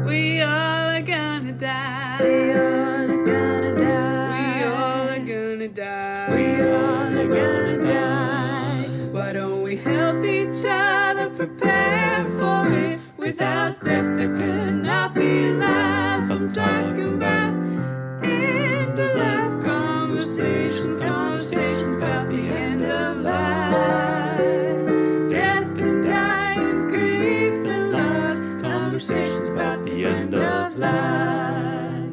We all are gonna die. We all are gonna die. We all are gonna die. We all are gonna die. Why don't we help each other prepare for it? Without death there could not be life. I'm talking about end of life conversations, conversations about the end of life. Death and dying, grief and loss, conversations about the end of life.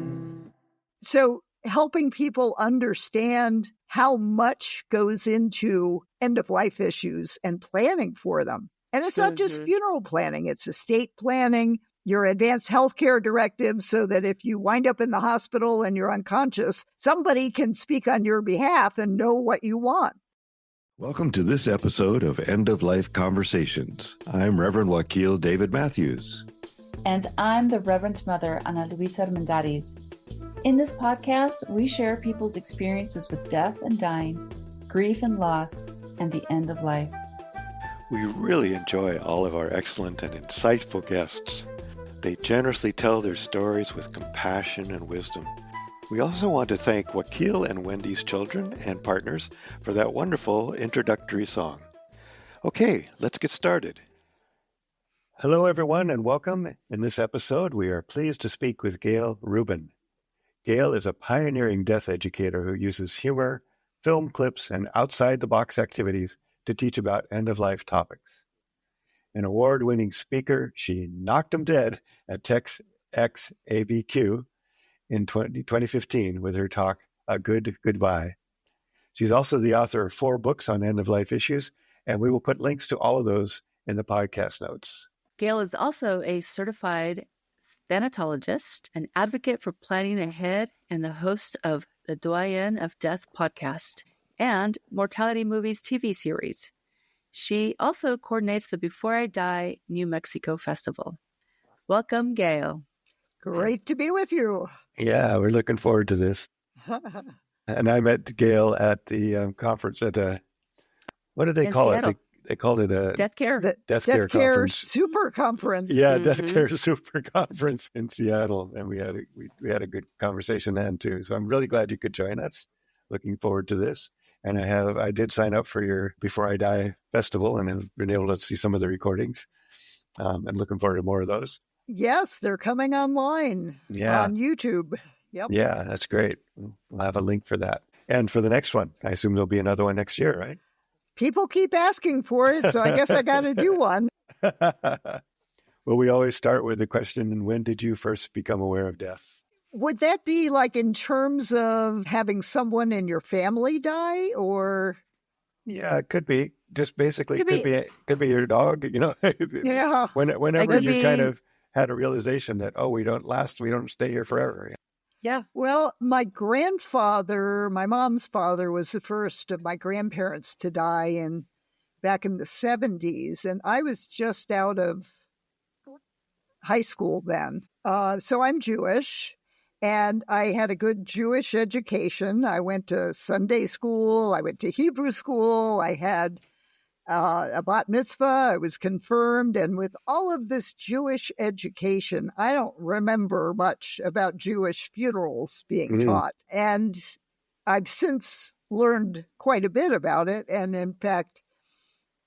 So helping people understand how much goes into end-of-life issues and planning for them. And it's not just funeral planning, it's estate planning, your advanced healthcare directives, so that if you wind up in the hospital and you're unconscious, somebody can speak on your behalf and know what you want. Welcome to this episode of End of Life Conversations. I'm Reverend Wakil David Matthews. And I'm the Reverend Mother Ana Luisa Armendariz. In this podcast, we share people's experiences with death and dying, grief and loss, and the end of life. We really enjoy all of our excellent and insightful guests. They generously tell their stories with compassion and wisdom. We also want to thank Wakil and Wendy's children and partners for that wonderful introductory song. Okay, let's get started. Hello, everyone, and welcome. In this episode, we are pleased to speak with Gail Rubin. Gail is a pioneering death educator who uses humor, film clips, and outside-the-box activities to teach about end-of-life topics. An award-winning speaker, she knocked 'em dead at TEDxABQ in 2015 with her talk, A Good Goodbye. She's also the author of 4 books on end-of-life issues, and we will put links to all of those in the podcast notes. Gail is also a certified thanatologist, an advocate for planning ahead, and the host of the Doyenne of Death podcast and Mortality Movies TV series. She also coordinates the Before I Die New Mexico Festival. Welcome, Gail. Great to be with you. Yeah, we're looking forward to this. And I met Gail at the conference at what did they In call Seattle. it? They called it a Death Care. Death Care Conference. Super Conference. Yeah, Death Care Super Conference in Seattle, and we had a good conversation then too. So I'm really glad you could join us. Looking forward to this. And I did sign up for your Before I Die festival, and have been able to see some of the recordings. And looking forward to more of those. Yes, they're coming online on YouTube. Yep. Yeah, that's great. We'll have a link for that. And for the next one, I assume there'll be another one next year, right? People keep asking for it, so I guess I got to do one. Well, we always start with the question, when did you first become aware of death? Would that be like in terms of having someone in your family die, or? Yeah, it could be. Just basically, could be your dog, you know. Yeah. Whenever you kind of had a realization that, we don't stay here forever. Yeah. Well, my grandfather, my mom's father, was the first of my grandparents to die back in the 70s. And I was just out of high school then. So I'm Jewish, and I had a good Jewish education. I went to Sunday school. I went to Hebrew school. I had a bat mitzvah. I was confirmed. And with all of this Jewish education, I don't remember much about Jewish funerals being taught. And I've since learned quite a bit about it. And in fact,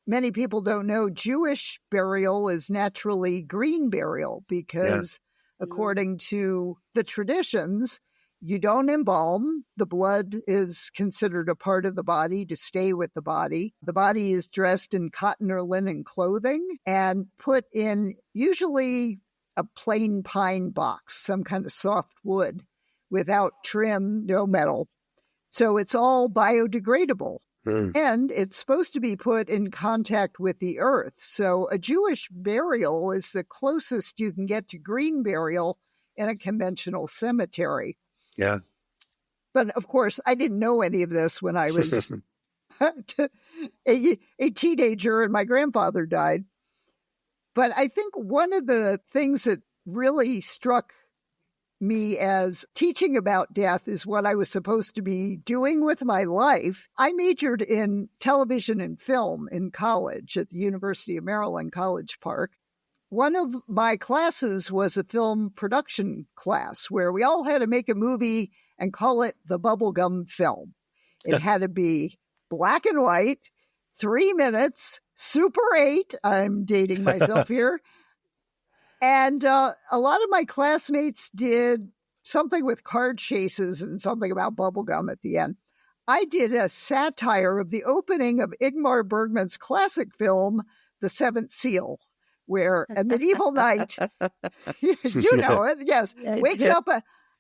many people don't know Jewish burial is naturally green burial because according to the traditions, you don't embalm. The blood is considered a part of the body to stay with the body. The body is dressed in cotton or linen clothing and put in usually a plain pine box, some kind of soft wood, without trim, no metal. So it's all biodegradable. And it's supposed to be put in contact with the earth. So a Jewish burial is the closest you can get to green burial in a conventional cemetery. Yeah. But of course, I didn't know any of this when I was a teenager and my grandfather died. But I think one of the things that really struck me as teaching about death is what I was supposed to be doing with my life. I majored in television and film in college at the University of Maryland, College Park. one of my classes was a film production class where we all had to make a movie and call it the bubblegum film. It had to be black and white, 3 minutes, Super 8. I'm dating myself here. And a lot of my classmates did something with car chases and something about bubblegum at the end. I did a satire of the opening of Ingmar Bergman's classic film, The Seventh Seal, where a medieval knight, you know it, yes, wakes up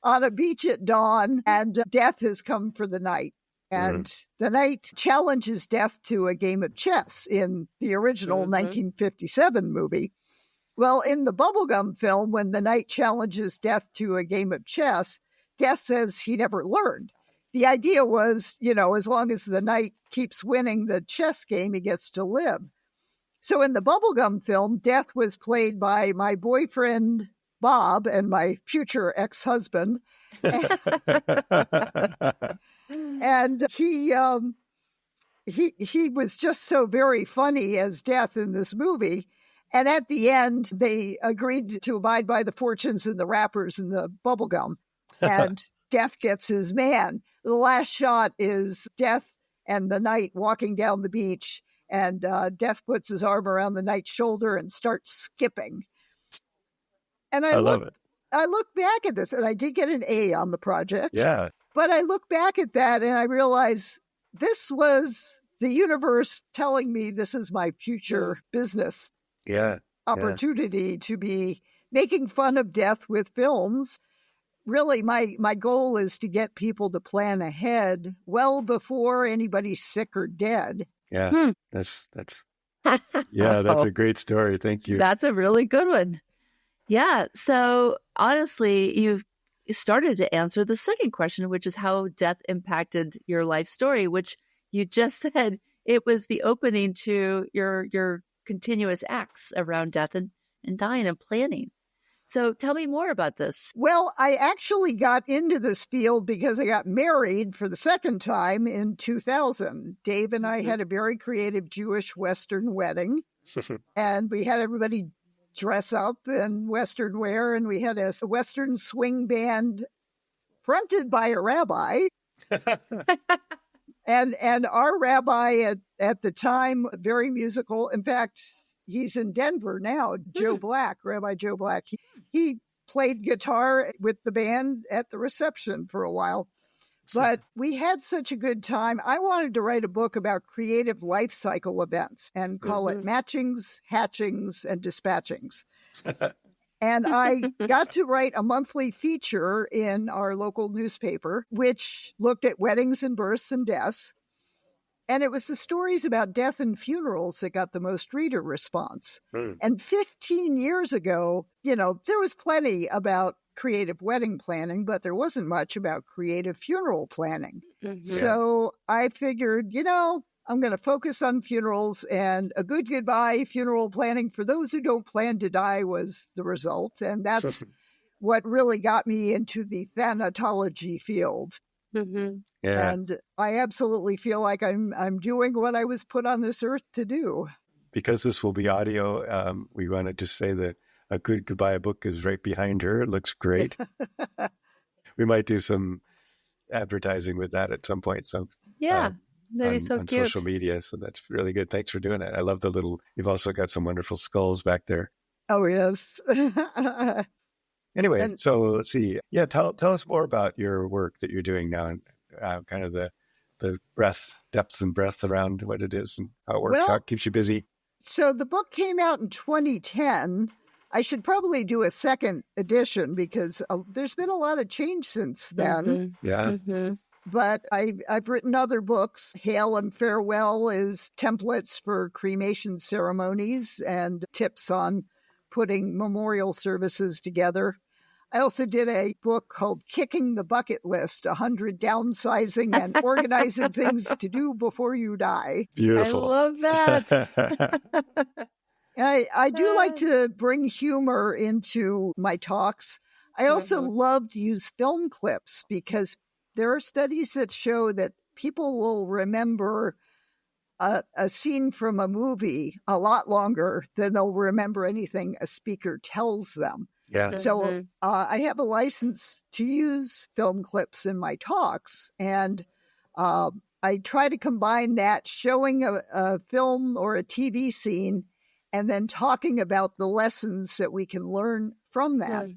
on a beach at dawn and death has come for the night. And the knight challenges death to a game of chess in the original 1957 movie. Well, in the bubblegum film, when the knight challenges death to a game of chess, death says he never learned. The idea was, you know, as long as the knight keeps winning the chess game, he gets to live. So in the bubblegum film, death was played by my boyfriend, Bob, and my future ex-husband. And he was just so very funny as death in this movie. And at the end, they agreed to abide by the fortunes and the wrappers and the bubblegum. And death gets his man. The last shot is death and the knight walking down the beach. And death puts his arm around the knight's shoulder and starts skipping. And I love it. I look back at this, and I did get an A on the project. Yeah. But I look back at that, and I realize this was the universe telling me this is my future business opportunity to be making fun of death with films. Really, my goal is to get people to plan ahead well before anybody's sick or dead. Yeah, that's a great story. Thank you. That's a really good one. Yeah. So honestly, you've started to answer the second question, which is how death impacted your life story, which you just said it was the opening to your continuous acts around death and dying and planning. So tell me more about this. Well, I actually got into this field because I got married for the second time in 2000. Dave and I had a very creative Jewish Western wedding, and we had everybody dress up in Western wear, and we had a Western swing band fronted by a rabbi. And our rabbi at the time, very musical. In fact, he's in Denver now, Joe Black, Rabbi Joe Black. He played guitar with the band at the reception for a while. But we had such a good time. I wanted to write a book about creative life cycle events and call it Matchings, Hatchings, and Dispatchings. And I got to write a monthly feature in our local newspaper, which looked at weddings and births and deaths. And it was the stories about death and funerals that got the most reader response. And 15 years ago, you know, there was plenty about creative wedding planning, but there wasn't much about creative funeral planning. So I figured, you know, I'm going to focus on funerals, and a good goodbye funeral planning for those who don't plan to die was the result. And that's what really got me into the thanatology field. And I absolutely feel like I'm doing what I was put on this earth to do. Because this will be audio, we want to just say that A Good Goodbye book is right behind her. It looks great. We might do some advertising with that at some point. So that'd be so on cute. social media. So that's really good. Thanks for doing it. I love you've also got some wonderful skulls back there. Oh, yes. Anyway, so let's see. Yeah, tell us more about your work that you're doing now, and kind of the depth and breadth around what it is and how it works, how it keeps you busy. So the book came out in 2010. I should probably do a second edition because there's been a lot of change since then. But I've written other books. Hail and Farewell is templates for cremation ceremonies and tips on putting memorial services together. I also did a book called Kicking the Bucket List, 100 downsizing and organizing things to do before you die. Beautiful. I love that. I do like to bring humor into my talks. I also love to use film clips because there are studies that show that people will remember a scene from a movie a lot longer than they'll remember anything a speaker tells them. Yeah. So I have a license to use film clips in my talks, and I try to combine that, showing a film or a TV scene, and then talking about the lessons that we can learn from that.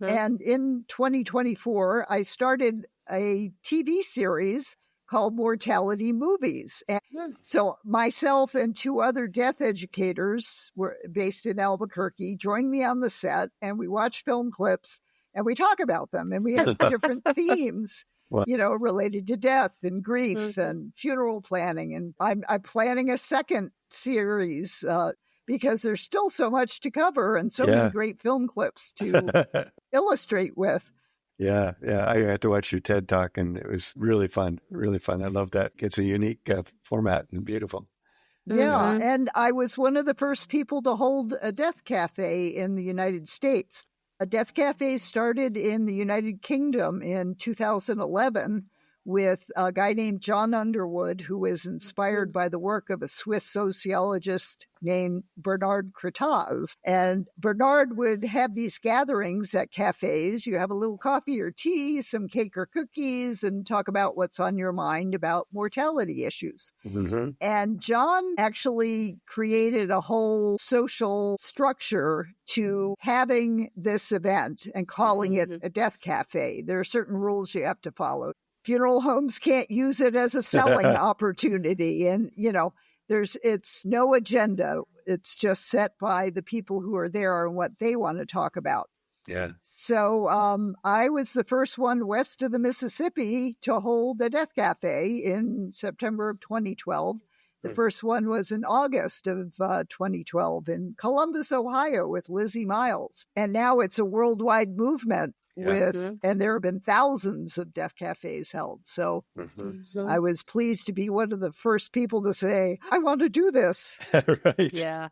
And in 2024, I started a TV series called Mortality Movies. And so myself and two other death educators were based in Albuquerque joined me on the set, and we watch film clips and we talk about them, and we have different themes, Wow. related to death and grief and funeral planning. And I'm planning a second series because there's still so much to cover and so many great film clips to illustrate with. Yeah. I had to watch your TED Talk, and it was really fun. Really fun. I love that. It's a unique format and beautiful. Yeah. And I was one of the first people to hold a death cafe in the United States. A death cafe started in the United Kingdom in 2011 with a guy named John Underwood, who was inspired by the work of a Swiss sociologist named Bernard Cretaz. And Bernard would have these gatherings at cafes. You have a little coffee or tea, some cake or cookies, and talk about what's on your mind about mortality issues. And John actually created a whole social structure to having this event and calling it a death cafe. There are certain rules you have to follow. Funeral homes can't use it as a selling opportunity. And, it's no agenda. It's just set by the people who are there and what they want to talk about. Yeah. So I was the first one west of the Mississippi to hold a death cafe in September of 2012. The first one was in August of 2012 in Columbus, Ohio, with Lizzie Miles. And now it's a worldwide movement. And there have been thousands of death cafes held. So I was pleased to be one of the first people to say, I want to do this. Right. Yeah.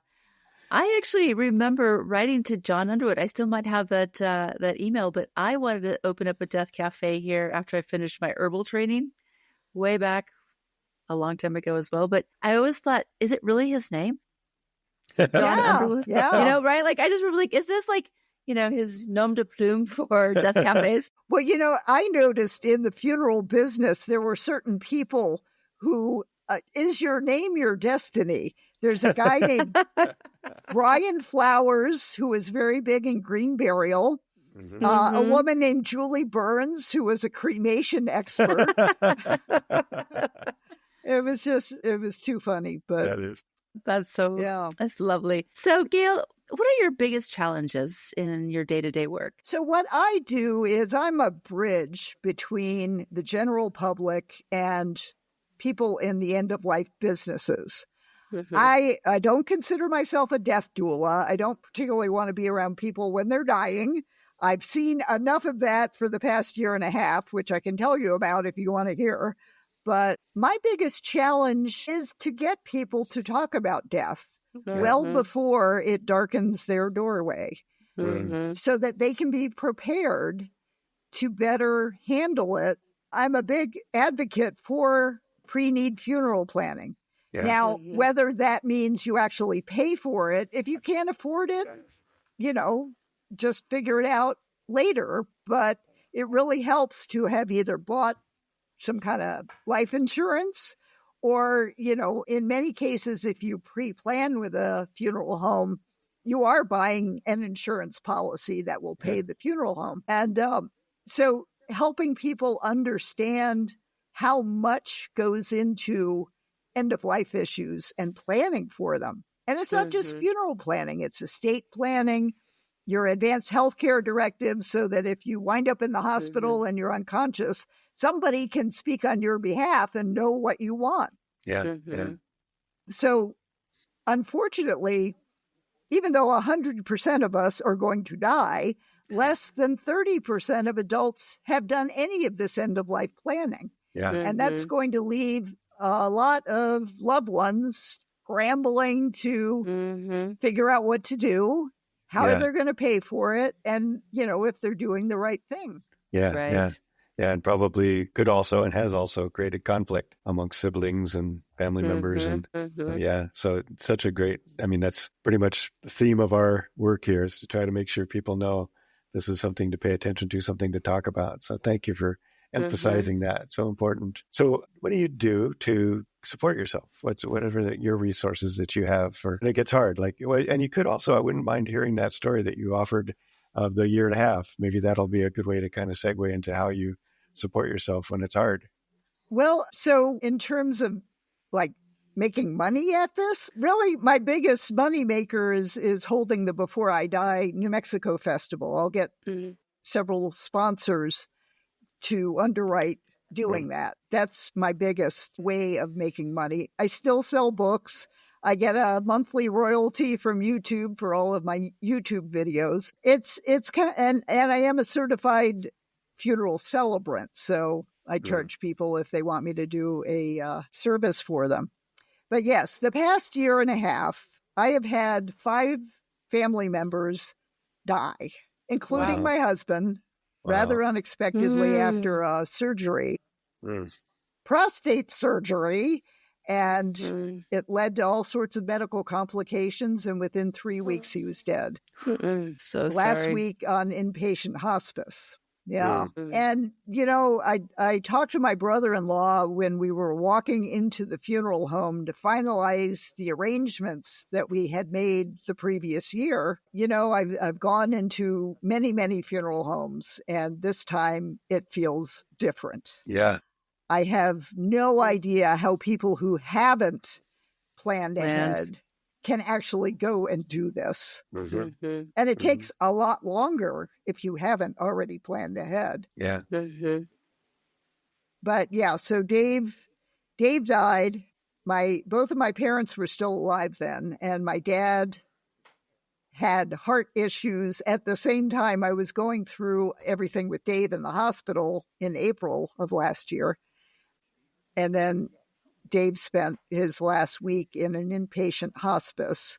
I actually remember writing to John Underwood. I still might have that email, but I wanted to open up a death cafe here after I finished my herbal training way back a long time ago as well. But I always thought, is it really his name? John Underwood? Yeah. Right? Like, I just remember, is this his nom de plume for death cafes? Well, I noticed in the funeral business, there were certain people who, is your name your destiny? There's a guy named Brian Flowers, who was very big in green burial. A woman named Julie Burns, who was a cremation expert. It was too funny, but that's lovely. So, Gail, what are your biggest challenges in your day-to-day work? So what I do is I'm a bridge between the general public and people in the end-of-life businesses. I don't consider myself a death doula. I don't particularly want to be around people when they're dying. I've seen enough of that for the past year and a half, which I can tell you about if you want to hear. But my biggest challenge is to get people to talk about death well before it darkens their doorway, so that they can be prepared to better handle it. I'm a big advocate for pre-need funeral planning. Now, whether that means you actually pay for it, if you can't afford it, just figure it out later. But it really helps to have either bought some kind of life insurance, or, in many cases, if you pre-plan with a funeral home, you are buying an insurance policy that will pay the funeral home. And so helping people understand how much goes into end-of-life issues and planning for them. And it's not just funeral planning, it's estate planning, your advanced healthcare directive, so that if you wind up in the hospital and you're unconscious, somebody can speak on your behalf and know what you want. So, unfortunately, even though 100% of us are going to die, less than 30% of adults have done any of this end-of-life planning. And that's going to leave a lot of loved ones scrambling to figure out what to do, how they're going to pay for it, and, if they're doing the right thing. Yeah. and probably could also and has also created conflict amongst siblings and family members. And so it's such a great, I mean, that's pretty much the theme of our work here, is to try to make sure people know this is something to pay attention to, something to talk about. So thank you for emphasizing that. It's so important. So what do you do to support yourself? Whatever your resources that you have for, and it gets hard. Like, and you could also, I wouldn't mind hearing that story that you offered of the year and a half. Maybe that'll be a good way to kind of segue into how you support yourself when it's hard. Well, so in terms of like making money at this, really my biggest money maker is holding the Before I Die New Mexico Festival. I'll get several sponsors to underwrite doing that. That's my biggest way of making money. I still sell books. I get a monthly royalty from YouTube for all of my YouTube videos. It's kind of, and I am a certified funeral celebrant, so I charge people if they want me to do a service for them. But yes, the past year and a half, I have had 5 family members die, including my husband, rather unexpectedly after surgery, prostate surgery. And it led to all sorts of medical complications. And within 3 weeks, he was dead. So Last sorry. week on inpatient hospice. Yeah. And, you know, I talked to my brother-in-law when we were walking into the funeral home to finalize the arrangements that we had made the previous year. You know, I've gone into many, many funeral homes, and this time it feels different. Yeah. I have no idea how people who haven't planned ahead can actually go and do this. And it takes a lot longer if you haven't already planned ahead. Yeah. But yeah, so Dave died. Both of my parents were still alive then, and my dad had heart issues at the same time I was going through everything with Dave in the hospital in April of last year. And then Dave spent his last week in an inpatient hospice,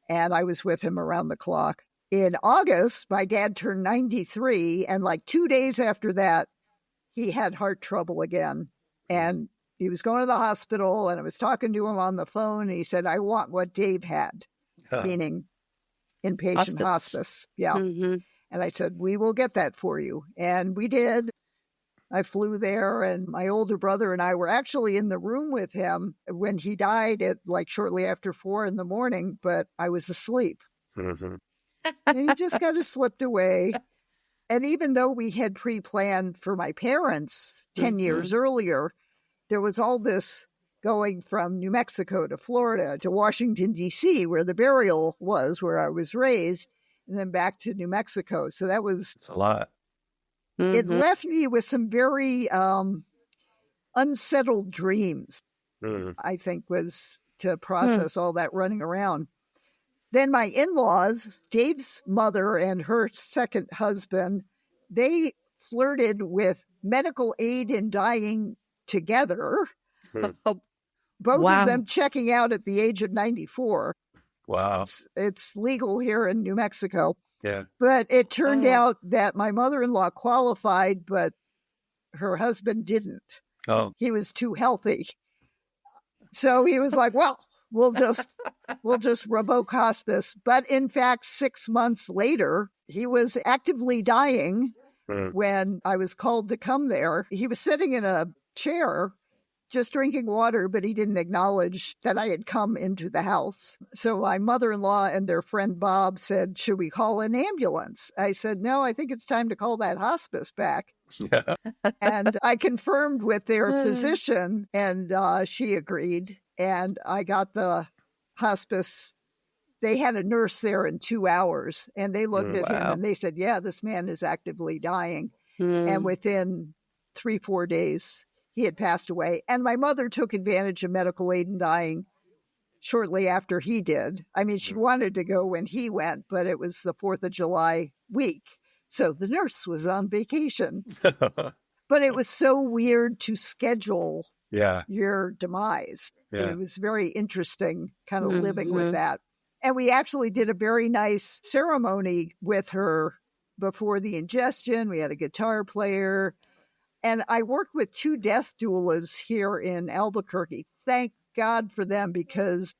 and I was with him around the clock. In August, my dad turned 93, and like 2 days after that, he had heart trouble again. And he was going to the hospital, and I was talking to him on the phone, and he said, I want what Dave had, meaning inpatient hospice. Yeah. And I said, we will get that for you. And we did. I flew there, and my older brother and I were actually in the room with him when he died at like shortly after 4 a.m, but I was asleep. And he just kind of slipped away. And even though we had pre-planned for my parents 10 years earlier, there was all this going from New Mexico to Florida to Washington, D.C., where the burial was, where I was raised, and then back to New Mexico. So that was... It's a lot. It left me with some very unsettled dreams, I think, was to process all that running around. Then my in-laws, Dave's mother and her second husband, they flirted with medical aid in dying together, both of them checking out at the age of 94. Wow. It's legal here in New Mexico. Yeah. But it turned out that my mother-in-law qualified, but her husband didn't. Oh. He was too healthy. So he was like, well, we'll just revoke hospice. But in fact, 6 months later, he was actively dying when I was called to come there. He was sitting in a chair, just drinking water, but he didn't acknowledge that I had come into the house. So my mother-in-law and their friend Bob said, should we call an ambulance? I said, no, I think it's time to call that hospice back. Yeah. And I confirmed with their physician, and she agreed. And I got the hospice. They had a nurse there in 2 hours, and they looked at him and they said, yeah, this man is actively dying. And within 3-4 days, he had passed away. And my mother took advantage of medical aid in dying shortly after he did. I mean, she wanted to go when he went, but it was the 4th of July week. So the nurse was on vacation. But it was so weird to schedule your demise. Yeah. It was very interesting kind of living with that. And we actually did a very nice ceremony with her before the ingestion. We had a guitar player. And I worked with 2 death doulas here in Albuquerque. Thank God for them, because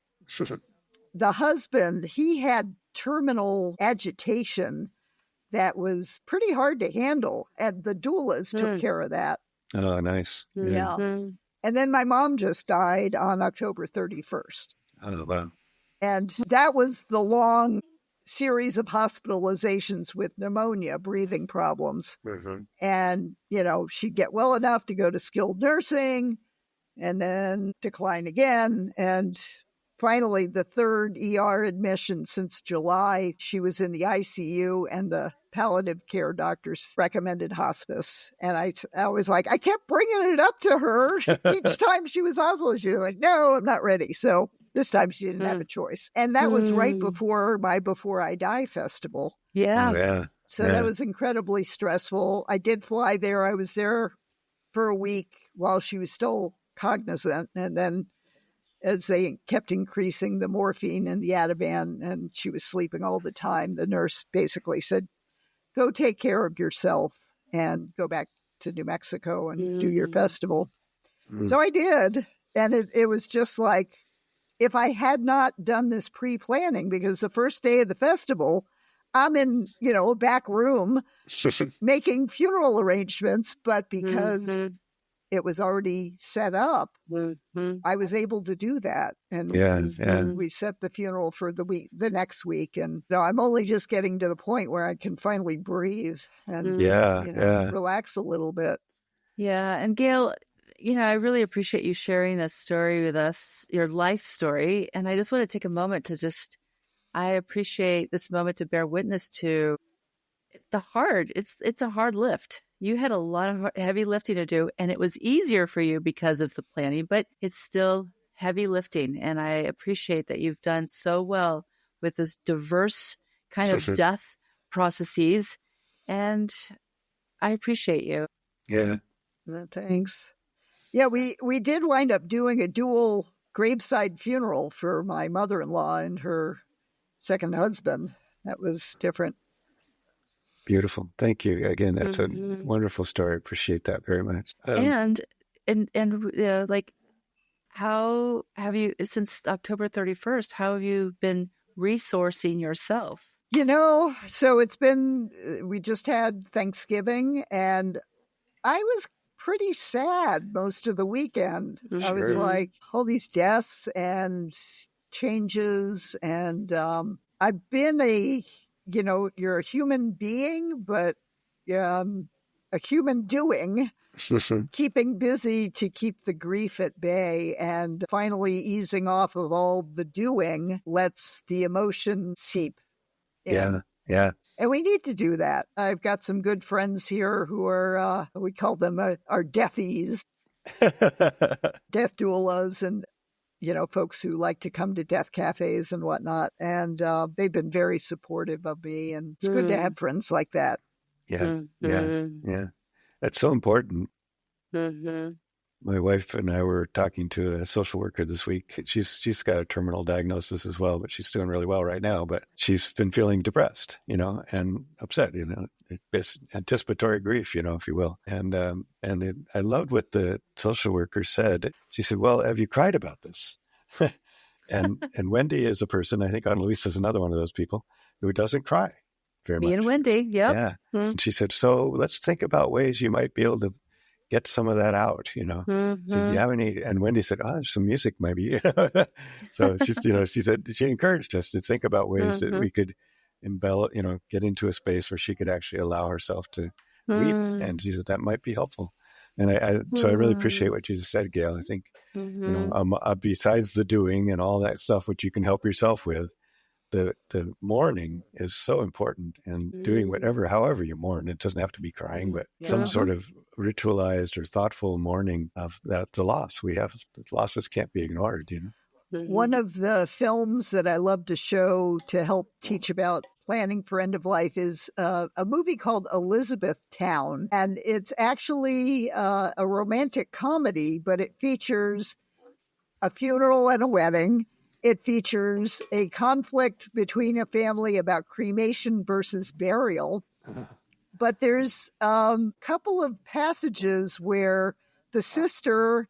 the husband, he had terminal agitation that was pretty hard to handle. And the doulas took care of that. Oh, nice. Yeah. Mm-hmm. And then my mom just died on October 31st. Oh, wow. And that was the long series of hospitalizations with pneumonia, breathing problems. Mhm. And, she'd get well enough to go to skilled nursing and then decline again. And finally, the 3rd ER admission since July, she was in the ICU, and the palliative care doctors recommended hospice. And I was like, I kept bringing it up to her each time she was hospitalized. She was like, no, I'm not ready. So this time she didn't have a choice. And that was right before my Before I Die festival. Yeah. Oh, yeah. So that was incredibly stressful. I did fly there. I was there for a week while she was still cognizant. And then as they kept increasing the morphine and the Ativan, and she was sleeping all the time, the nurse basically said, go take care of yourself and go back to New Mexico and do your festival. So I did. And it was just like, if I had not done this pre-planning, because the first day of the festival, I'm in, a back room making funeral arrangements, but because it was already set up, I was able to do that. And we set the funeral for the next week. And I'm only just getting to the point where I can finally breathe and relax a little bit. Yeah. And Gail, I really appreciate you sharing this story with us, your life story. And I just want to take a moment to I appreciate this moment to bear witness to it's a hard lift. You had a lot of heavy lifting to do, and it was easier for you because of the planning, but it's still heavy lifting. And I appreciate that you've done so well with this diverse kind of death processes. And I appreciate you. Yeah. Thanks. Yeah, we did wind up doing a dual graveside funeral for my mother-in-law and her second husband. That was different. Beautiful. Thank you. Again, that's a wonderful story. Appreciate that very much. And how have you, since October 31st, how have you been resourcing yourself? So we just had Thanksgiving, and I was pretty sad most of the weekend. I was like, all these deaths and changes, and I've been you're a human being, but a human doing, keeping busy to keep the grief at bay, and finally easing off of all the doing lets the emotion seep in. Yeah. And we need to do that. I've got some good friends here who are, we call them our deathies, death doulas, and, folks who like to come to death cafes and whatnot. And they've been very supportive of me. And it's good to have friends like that. Yeah. That's so important. My wife and I were talking to a social worker this week. She's got a terminal diagnosis as well, but she's doing really well right now. But she's been feeling depressed, and upset, it's anticipatory grief, if you will. And I loved what the social worker said. She said, "Well, have you cried about this?" and Wendy is a person, I think Anna Luisa is another one of those people who doesn't cry very much. Me and Wendy, yep. Yeah. And she said, "So let's think about ways you might be able to get some of that out, So do you have any?" And Wendy said, "Oh, there's some music maybe." So she's, she said, she encouraged us to think about ways that we could embellish, get into a space where she could actually allow herself to weep. And she said that might be helpful. And so I really appreciate what you just said, Gail. I think, besides the doing and all that stuff, which you can help yourself with, the mourning is so important, and doing however you mourn. It doesn't have to be crying, but some sort of ritualized or thoughtful mourning of the loss we have. The losses can't be ignored, One of the films that I love to show to help teach about planning for end of life is a movie called Elizabethtown. And it's actually a romantic comedy, but it features a funeral and a wedding. It features a conflict between a family about cremation versus burial. But there's a couple of passages where the sister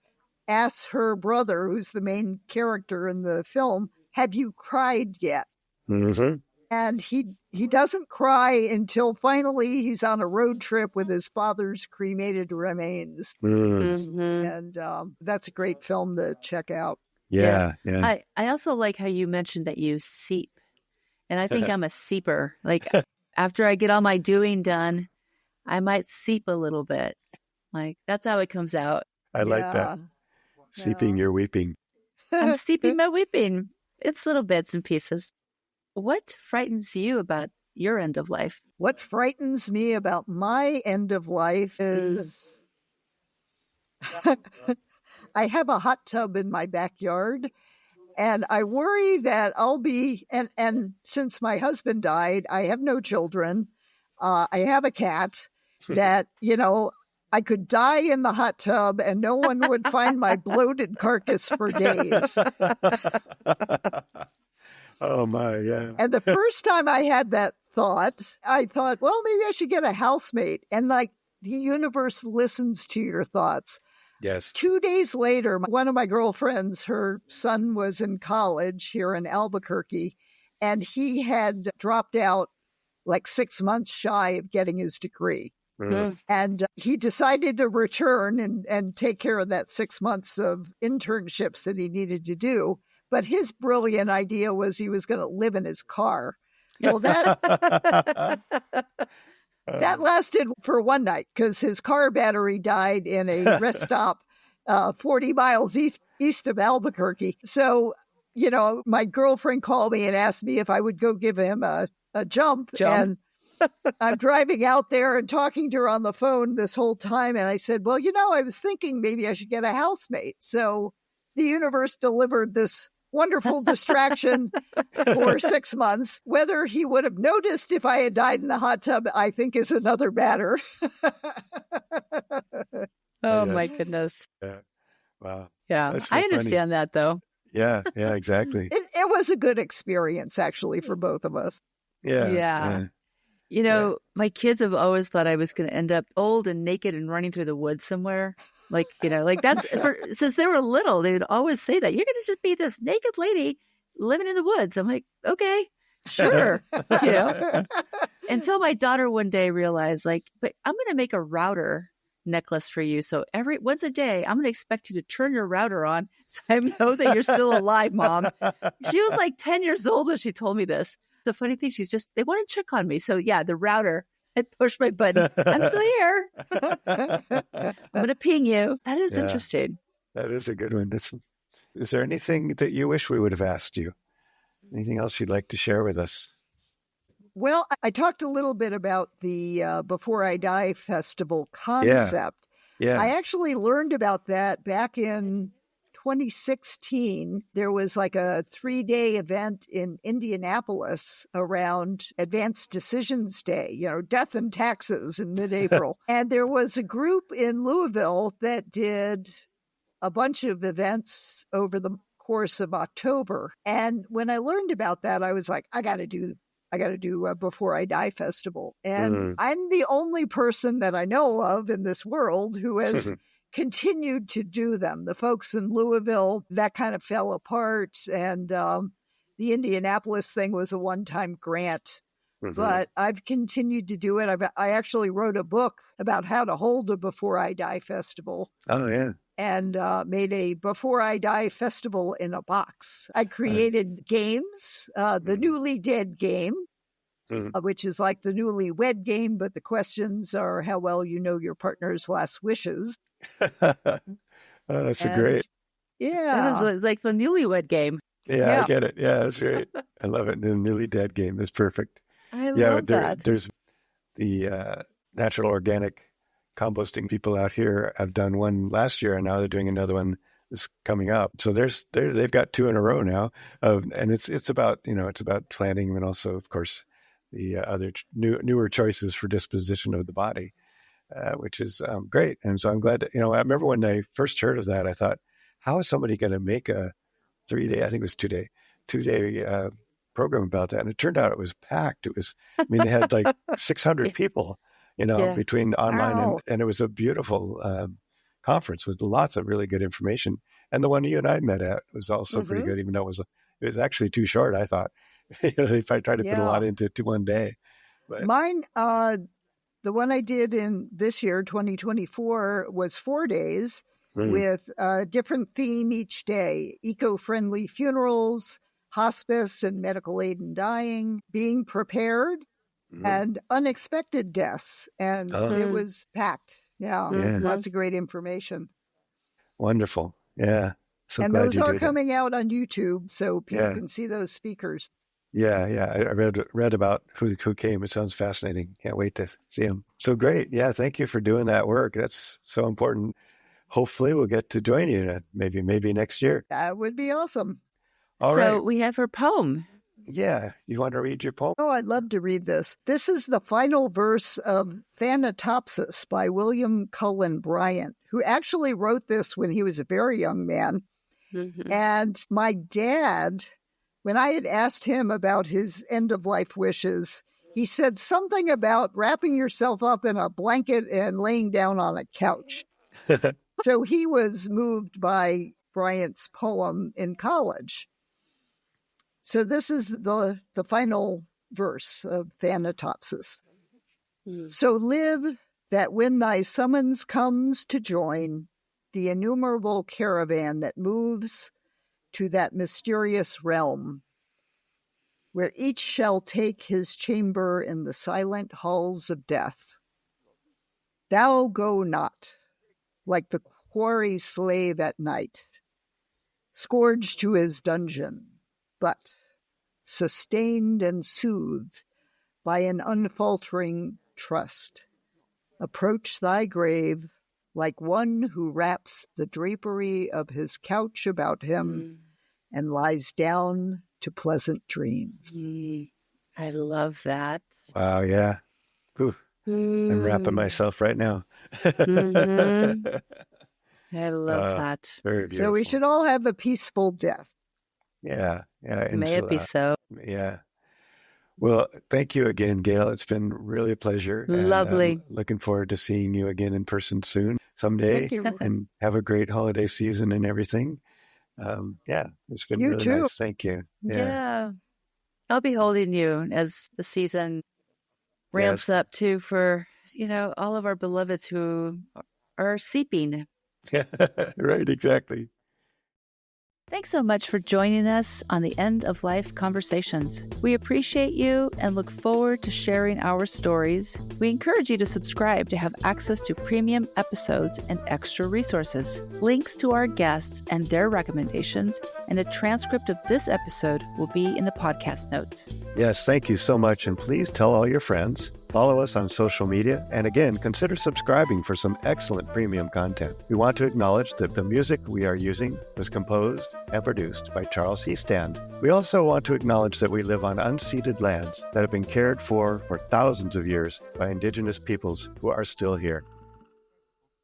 asks her brother, who's the main character in the film, have you cried yet? Mm-hmm. And he doesn't cry until finally he's on a road trip with his father's cremated remains. Mm. And that's a great film to check out. Yeah. I also like how you mentioned that you seep. And I think I'm a seeper. Like after I get all my doing done, I might seep a little bit. Like that's how it comes out. I like that. Seeping your weeping. I'm steeping my weeping. It's little bits and pieces. What frightens you about your end of life? What frightens me about my end of life is I have a hot tub in my backyard, and I worry that I'll be, and since my husband died, I have no children. I have a cat that, I could die in the hot tub and no one would find my bloated carcass for days. Oh my, yeah. And the first time I had that thought, I thought, well, maybe I should get a housemate. And like the universe listens to your thoughts. Yes. 2 days later, one of my girlfriends, her son was in college here in Albuquerque, and he had dropped out like 6 months shy of getting his degree. Mm. And he decided to return and take care of that 6 months of internships that he needed to do. But his brilliant idea was he was going to live in his car. Well, that lasted for one night because his car battery died in a rest stop 40 miles east of Albuquerque. So, my girlfriend called me and asked me if I would go give him a jump. And I'm driving out there and talking to her on the phone this whole time. And I said, well, I was thinking maybe I should get a housemate. So the universe delivered this wonderful distraction for 6 months. Whether he would have noticed if I had died in the hot tub, I think is another matter. Oh, my goodness. Yeah. Wow. Yeah. That's so I understand that, though. Yeah, exactly. It was a good experience, actually, for both of us. Yeah. My kids have always thought I was going to end up old and naked and running through the woods somewhere. Like that's since they were little, they would always say that you're going to just be this naked lady living in the woods. I'm like, okay, sure. Until my daughter one day realized but I'm going to make a router necklace for you. So once a day, I'm going to expect you to turn your router on. So I know that you're still alive, Mom. She was like 10 years old when she told me this. The funny thing, they want to check on me. So yeah, the router, I push my button. I'm still here. I'm going to ping you. That is interesting. That is a good one. Is there anything that you wish we would have asked you? Anything else you'd like to share with us? Well, I talked a little bit about the Before I Die festival concept. Yeah. I actually learned about that back in 2016. There was like a 3-day event in Indianapolis around Advanced Decisions Day, death and taxes in mid-April. And there was a group in Louisville that did a bunch of events over the course of October. And when I learned about that, I was like, I got to do a Before I Die festival. And I'm the only person that I know of in this world who has continued to do them. The folks in Louisville, that kind of fell apart. And the Indianapolis thing was a one-time grant. But I've continued to do it. I actually wrote a book about how to hold a Before I Die festival. Oh, yeah. And made a Before I Die festival in a box. I created games, the Newly Dead game, which is like the Newlywed game, but the questions are how well you know your partner's last wishes. That's great. Yeah. That is like the Newlywed game. Yeah, I get it. Yeah, that's great. I love it. The Newly Dead game is perfect. I love that. There's the natural organic composting people out here have done one last year, and now they're doing another one that's coming up. So they've got 2 in a row now, and it's about planting and also, of course, the other newer choices for disposition of the body, which is great. And so I'm glad that I remember when I first heard of that, I thought, how is somebody going to make a 3-day? I think it was 2-day program about that, and it turned out it was packed. They had like 600 people Yeah. between online Wow. and it was a beautiful conference with lots of really good information. And the one you and I met at was also pretty Mhm. good, even though it was actually too short, I thought. If I tried to put a lot Yeah. into one day. But Mine, the one I did in this year, 2024, was 4 days mm, with a different theme each day: eco-friendly funerals, hospice and medical aid in dying, being prepared, mm, and unexpected deaths. And oh, it Mm. was packed. Yeah, yeah, Mm-hmm. lots of great information. wonderful. Yeah. So And glad those you are do that. coming out on YouTube, so people Yeah. can see those speakers. Yeah, yeah. I read about who came. It sounds fascinating. Can't wait to see him. So great. Yeah, thank you for doing that work. That's so important. Hopefully, we'll get to join you maybe next year. That would be awesome. All So right. we have her poem. Yeah, you want to read your poem? Oh, I'd love to read this. This is the final verse of Thanatopsis by William Cullen Bryant, who actually wrote this when he was a very young man. Mm-hmm. And my dad, when I had asked him about his end of life wishes, he said something about wrapping yourself up in a blanket and laying down on a couch. So he was moved by Bryant's poem in college. So this is the final verse of Thanatopsis. Mm. So live that when thy summons comes to join the innumerable caravan that moves to that mysterious realm, where each shall take his chamber in the silent halls of death. Thou go not, like the quarry slave at night, scourged to his dungeon, but sustained and soothed by an unfaltering trust, approach thy grave like one who wraps the drapery of his couch about him and lies down to pleasant dreams. Mm. I love that. Wow, yeah. Ooh, I'm wrapping Mm. myself right now. Mhm. I love Uh, that. very beautiful. So we should all have a peaceful death. Yeah, yeah. And May it be so. yeah. Well, thank you again, Gail. It's been really a pleasure. And Lovely. looking forward to seeing you again in person soon, someday. Thank you. And have a great holiday season and everything. Yeah, it's been You really too. nice. Thank you. Yeah. I'll be holding you as the season ramps Yes. up too for, all of our beloveds who are seeping. Right, exactly. Thanks so much for joining us on the End of Life Conversations. We appreciate you and look forward to sharing our stories. We encourage you to subscribe to have access to premium episodes and extra resources. Links to our guests and their recommendations and a transcript of this episode will be in the podcast notes. Yes, thank you so much. And please tell all your friends. Follow us on social media, and again, consider subscribing for some excellent premium content. We want to acknowledge that the music we are using was composed and produced by Charles Heastand. We also want to acknowledge that we live on unceded lands that have been cared for thousands of years by Indigenous peoples who are still here.